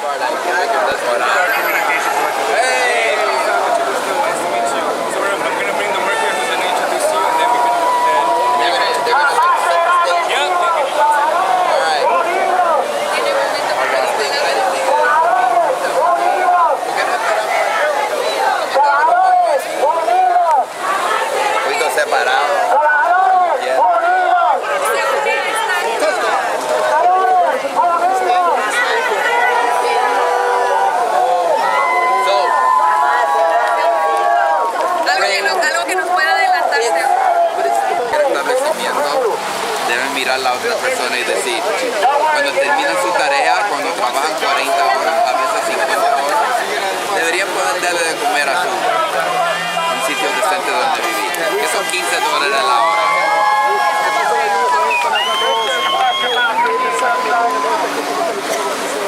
hard. I can make it this hard. Hey! So I'm going to bring the workers and then introduce you, and then we can... They're gonna set the stage? Yeah. All right. Un poquito separado. Deben mirar a la otra persona y decir, cuando terminan su tarea, cuando trabajan 40 horas, a veces 50 horas, deberían poder darle de comer a su un sitio decente donde vivir, que son $15 la hora.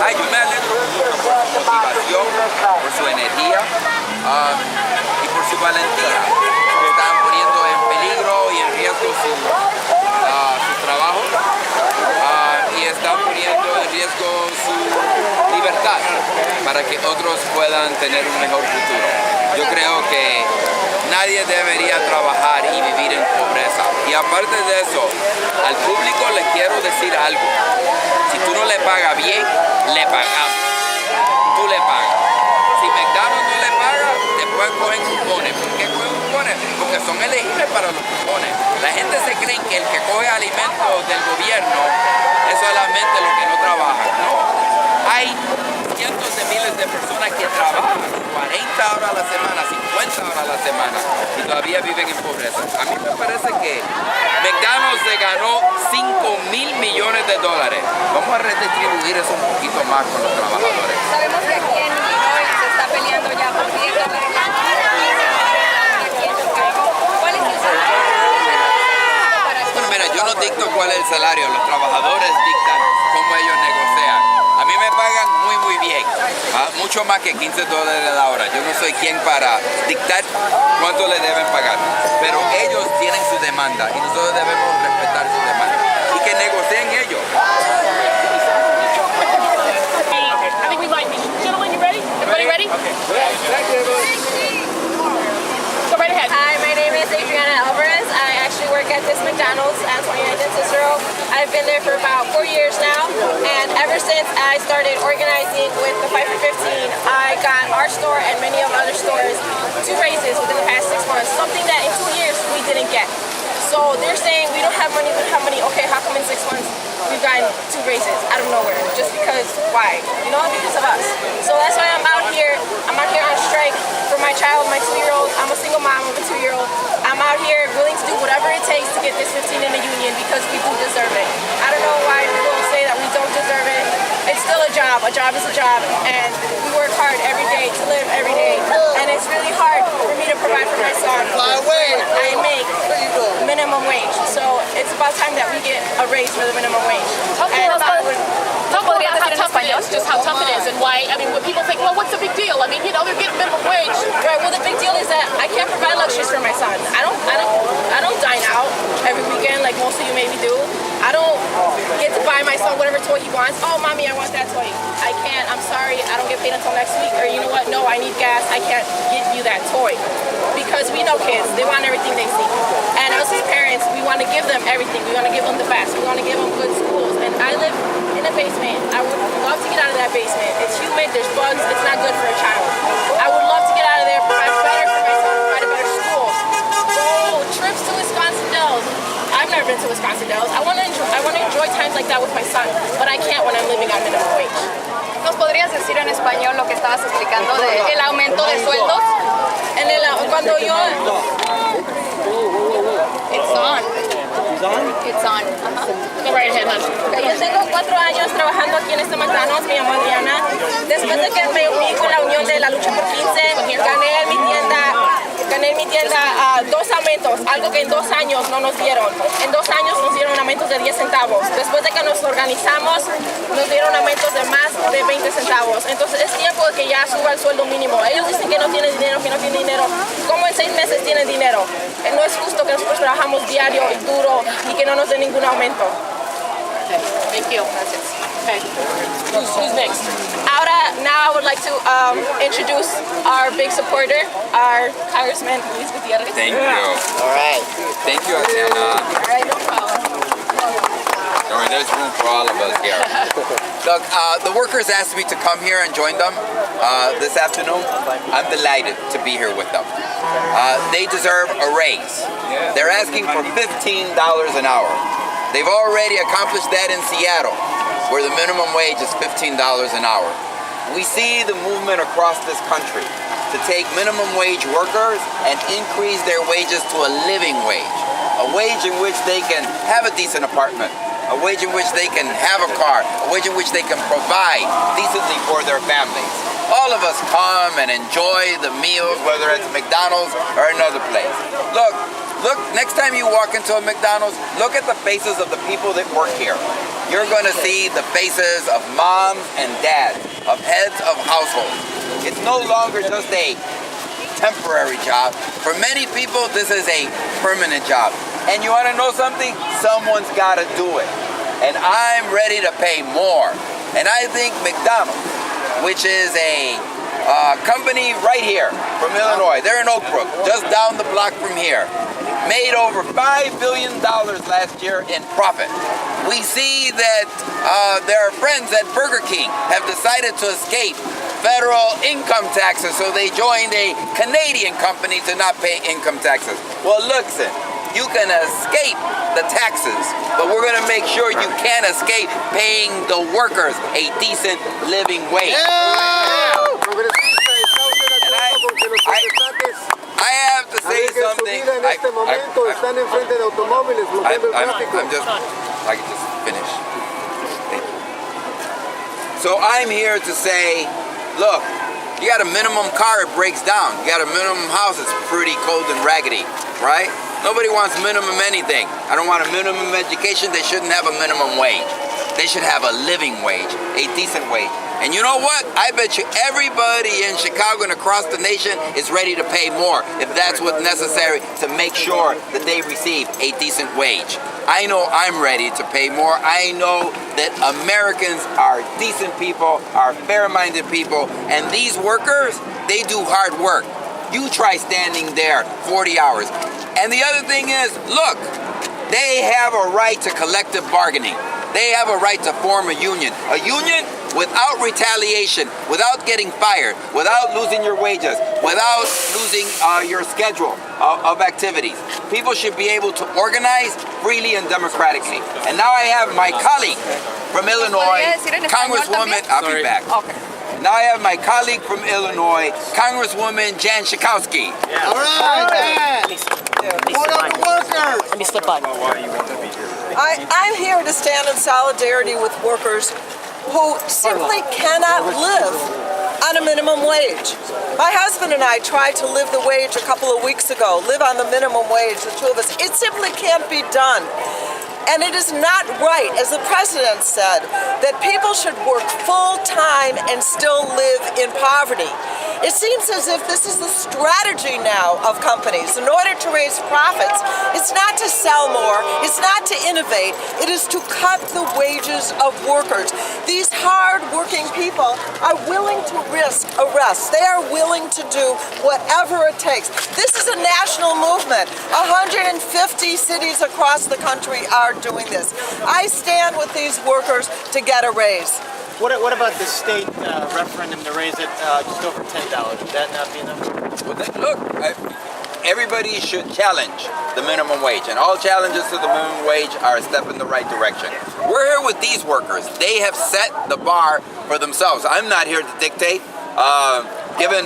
Ay, yo me alegro por su motivación, por su energía y por su valentía. Están poniendo en peligro y en riesgo su trabajo y están poniendo en riesgo su libertad para que otros puedan tener un mejor futuro. Yo creo que nadie debería trabajar y vivir en pobreza. Y aparte de eso, al público le quiero decir algo. Si tú no le pagas bien, le pagamos. Tú le pagas. Si McDonald no le paga, después cogen cupones. ¿Por qué cogen cupones? Porque son elegibles para los cupones. La gente se cree que el que coge alimentos del gobierno es solamente los que no trabajan. No. Hay cientos de miles de personas que trabajan 40 horas a la semana, 50 horas a la semana y todavía viven en pobreza. A mí me parece que McDonald's se ganó $5,000 millones. Vamos a redistribuir eso un poquito más con los trabajadores. Sabemos que aquí en Illinois se está peleando ya por $10 la hora. ¿Cuál es el salario? Bueno, mira, yo no dicto cuál es el salario, los trabajadores dictan cómo ellos negocian. A mí me pagan muy bien, mucho más que $15 la hora. Yo no soy quien para dictar cuánto le deben pagar, pero ellos tienen su demanda y nosotros debemos respetar su demanda y que negocien ellos. I think we might be. Gentlemen, you ready? Everybody ready? Okay. Go right ahead. Hi, my name is Adriana Alvarez. I actually work at this McDonald's at 29th and Cicero. I've been there for about 4 years now, and ever since I started organizing with the Fight for 15, I got our store and many of other stores 2 raises within the past 6 months, something that in 2 years we didn't get. So they're saying we don't have money, okay, how come in 6 months we've gotten 2 raises out of nowhere? Just because, why? You know, because of us. So that's why I'm out here on strike for my child, my 2-year-old. I'm a single mom of a 2-year-old. I'm out here willing to do whatever it takes to get this 15 in the union because we do deserve it. I don't know why people say that we don't deserve it. It's still a job is a job, and we work hard every day to live every day. And it's really hard for me to provide for my son when I make minimum wage. So it's about time that we get a raise for the minimum wage. Talk about how tough it is, just how tough it is, and why. I mean, when people think, well, what's the big deal? I mean, you know, they're getting minimum wage. Right. Well, the big deal is that I can't provide luxuries for my son. I don't dine out every weekend like most of you maybe do. I don't get to buy my son whatever toy he wants. Oh, mommy, I want that toy. I can't. I'm sorry. I don't get paid until next week. Or you know what? No, I need gas. I can't give you that toy. Because we know kids. They want everything they see. And us as parents, we want to give them everything. We want to give them the best. We want to give them good schools. And I live in a basement. I would love to get out of that basement. It's humid. There's bugs. It's not good for a child. I would love to get out of there, provide better for my son, provide a better school. Go trips to Wisconsin Dells. I've never been to Wisconsin Dells. I want to enjoy times like that with my son, but I can't when I'm living on minimum wage. ¿Nos podrías decir en español lo que estabas explicando del aumento de sueldos? Cuando yo... It's on. It's on. Go right ahead, hon. Yo tengo 4 años trabajando aquí en este McDonald's, me llamo Adriana. Después de que me uní con la unión de la lucha por 15, gané en mi tienda 2 aumentos, algo que en 2 años no nos dieron. En 2 años nos dieron aumentos de 10 centavos. Después de que nos organizamos, nos dieron aumentos de más de 20 centavos. Entonces es tiempo de que ya suba el sueldo mínimo. Ellos dicen que no tienen dinero, ¿Cómo en 6 meses tienen dinero? No es justo que nosotros trabajamos diario y duro y que no nos den ningún aumento. Thank you. Gracias. Okay. Who's next? Now I would like to introduce our big supporter, our Congressman Luis Gutierrez. Thank you. All right. Thank you, Adriana. All right, no problem. All right, there's room for all of us here. Look, the workers asked me to come here and join them this afternoon. I'm delighted to be here with them. They deserve a raise. They're asking for $15 an hour. They've already accomplished that in Seattle, where the minimum wage is $15 an hour. We see the movement across this country to take minimum wage workers and increase their wages to a living wage, a wage in which they can have a decent apartment, a wage in which they can have a car, a wage in which they can provide decently for their families. All of us come and enjoy the meals, whether it's McDonald's or another place. Look, next time you walk into a McDonald's, look at the faces of the people that work here. You're going to see the faces of moms and dads, of heads of households. It's no longer just a temporary job. For many people, this is a permanent job. And you want to know something? Someone's got to do it. And I'm ready to pay more. And I think McDonald, which is a company right here from Illinois, they're in Oak Brook, just down the block from here, made over $5 billion last year in profit. We see that their friends at Burger King have decided to escape federal income taxes, so they joined a Canadian company to not pay income taxes. Well, listen, you can escape the taxes, but we're going to make sure you can't escape paying the workers a decent living wage. I have to say something. I can just finish. Thank you. So I'm here to say, look, you got a minimum car, it breaks down. You got a minimum house, it's pretty cold and raggedy, right? Nobody wants minimum anything. I don't want a minimum education. They shouldn't have a minimum wage. They should have a living wage, a decent wage. And you know what? I bet you everybody in Chicago and across the nation is ready to pay more if that's what's necessary to make sure that they receive a decent wage. I know I'm ready to pay more. I know that Americans are decent people, are fair-minded people, and these workers, they do hard work. You try standing there 40 hours. And the other thing is, look, they have a right to collective bargaining. They have a right to form a union. A union without retaliation, without getting fired, without losing your wages, without losing your schedule of activities. People should be able to organize freely and democratically. And now I have my colleague from Illinois, Congresswoman, I'll be back. Okay. Now I have my colleague from Illinois, Congresswoman Jan Schakowsky. Yeah. All right, Let me slip by. I'm here to stand in solidarity with workers who simply cannot live on a minimum wage. My husband and I tried to live the wage a couple of weeks ago, live on the minimum wage, the two of us. It simply can't be done. And it is not right, as the president said, that people should work full-time and still live in poverty. It seems as if this is the strategy now of companies. In order to raise profits, it's not to sell more, it's not to innovate, it is to cut the wages of workers. These hard-working people are willing to risk arrest. They are willing to do whatever it takes. This is a national movement. 150 cities across the country are doing this. I stand with these workers to get a raise. What about the state referendum to raise it just over $10? Would that not be enough? Well, look, everybody should challenge the minimum wage, and all challenges to the minimum wage are a step in the right direction. We're here with these workers. They have set the bar for themselves. I'm not here to dictate. Given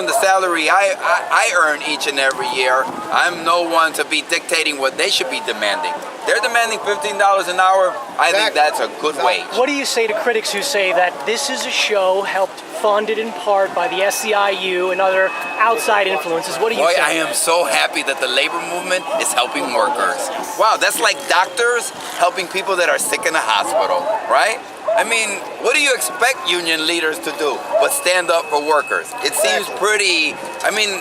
the salary I earn each and every year, I'm no one to be dictating what they should be demanding. They're demanding $15 an hour. I think that's a good wage. What do you say to critics who say that this is a show helped funded in part by the SEIU and other outside influences? What do you say? I am so happy that the labor movement is helping workers. Wow, that's like doctors helping people that are sick in a hospital, right? I mean, what do you expect union leaders to do but stand up for workers? It seems pretty, I mean,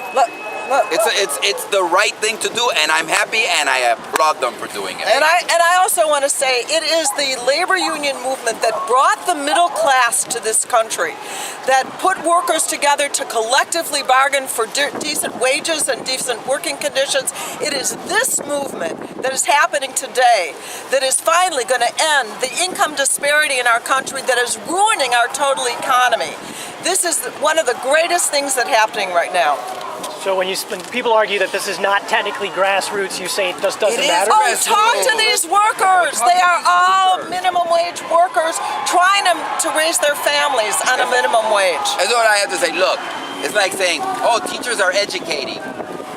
It's the right thing to do, and I'm happy, and I applaud them for doing it. And I also want to say it is the labor union movement that brought the middle class to this country, that put workers together to collectively bargain for decent wages and decent working conditions. It is this movement that is happening today that is finally going to end the income disparity in our country that is ruining our total economy. This is one of the greatest things that's happening right now. So when people argue that this is not technically grassroots, you say it just doesn't matter? Oh, talk to these workers. They are all minimum wage workers trying to raise their families on a minimum wage. That's what I have to say. Look, it's like saying, oh, teachers are educating,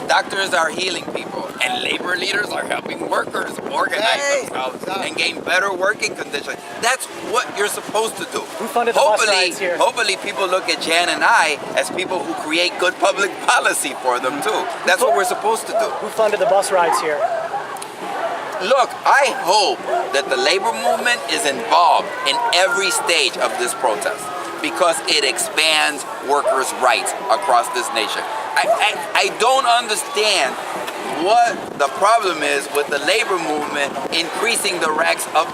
doctors are healing people, and labor leaders are helping workers organize themselves and gain better working conditions. That's what you're supposed to do. Who funded the bus rides here? Hopefully people look at Jan and I as people who create good public policy for them too. That's what we're supposed to do. Who funded the bus rides here? Look, I hope that the labor movement is involved in every stage of this protest because it expands workers' rights across this nation. I don't understand what the problem is with the labor movement increasing the ranks of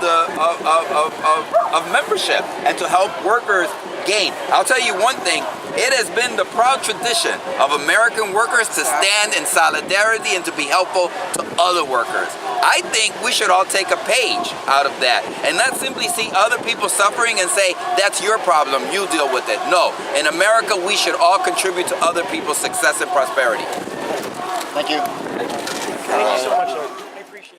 membership and to help workers gain. I'll tell you one thing, it has been the proud tradition of American workers to stand in solidarity and to be helpful to other workers. I think we should all take a page out of that and not simply see other people suffering and say, that's your problem, you deal with it. No, in America we should all contribute to other people's success and prosperity. Thank you. Thank you so much.